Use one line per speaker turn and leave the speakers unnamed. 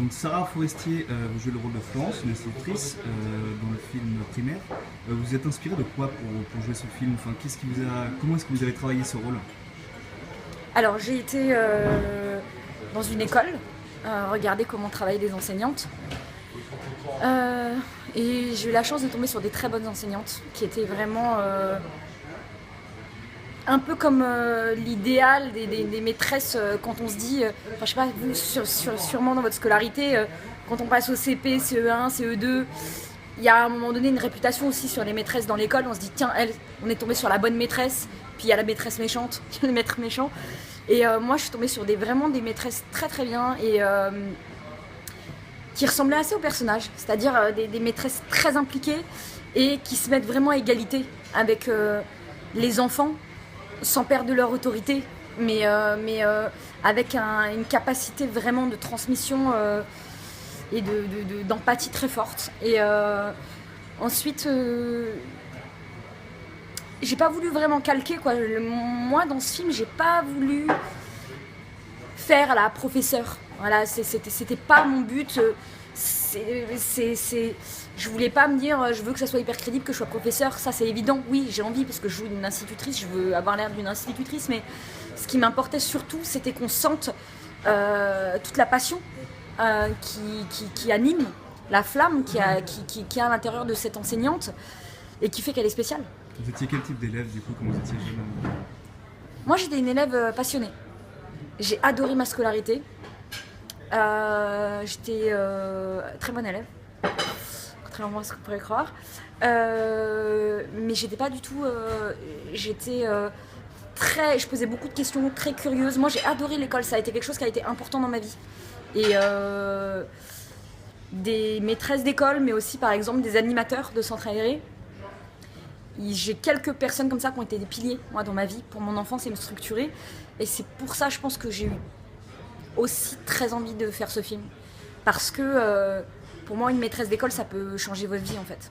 Donc Sarah Forestier, vous jouez le rôle de Florence, une institutrice dans le film Primaire. Vous êtes inspirée de quoi pour jouer ce film? Enfin, comment est-ce que vous avez travaillé ce rôle?
Alors j'ai été dans une école, regarder comment travaillent les enseignantes. Et j'ai eu la chance de tomber sur des très bonnes enseignantes qui étaient vraiment un peu comme l'idéal des maîtresses quand on se dit, enfin je sais pas, vous sûrement dans votre scolarité, quand on passe au CP, CE1, CE2, il y a à un moment donné une réputation aussi sur les maîtresses dans l'école, on se dit tiens, on est tombé sur la bonne maîtresse, puis il y a la maîtresse méchante, il y a le maître méchant. Et moi je suis tombée sur vraiment des maîtresses très très bien et qui ressemblaient assez aux personnages, c'est-à-dire des maîtresses très impliquées et qui se mettent vraiment à égalité avec les enfants, sans perdre leur autorité, mais avec une capacité vraiment de transmission et d'empathie très forte. Et ensuite, j'ai pas voulu vraiment calquer, quoi. Moi, dans ce film, j'ai pas voulu faire la professeure. Voilà, c'était pas mon but. Je voulais pas me dire je veux que ça soit hyper crédible que je sois professeur, ça c'est évident, oui j'ai envie parce que je joue une institutrice, je veux avoir l'air d'une institutrice, mais ce qui m'importait surtout c'était qu'on sente toute la passion qui anime, la flamme qui a à l'intérieur de cette enseignante et qui fait qu'elle est spéciale.
Vous étiez quel type d'élève du coup quand vous étiez jeune?
Moi j'étais une élève passionnée, j'ai adoré ma scolarité, j'étais très bonne élève, contrairement à ce qu'on pourrait croire. Mais j'étais pas du tout. Je posais beaucoup de questions, très curieuse. Moi, j'ai adoré l'école. Ça a été quelque chose qui a été important dans ma vie. Et des maîtresses d'école, mais aussi, par exemple, des animateurs de centres aérés. J'ai quelques personnes comme ça qui ont été des piliers, moi, dans ma vie, pour mon enfance et me structurer. Et c'est pour ça, je pense que j'ai eu aussi très envie de faire ce film. Parce que pour moi, une maîtresse d'école, ça peut changer votre vie en fait.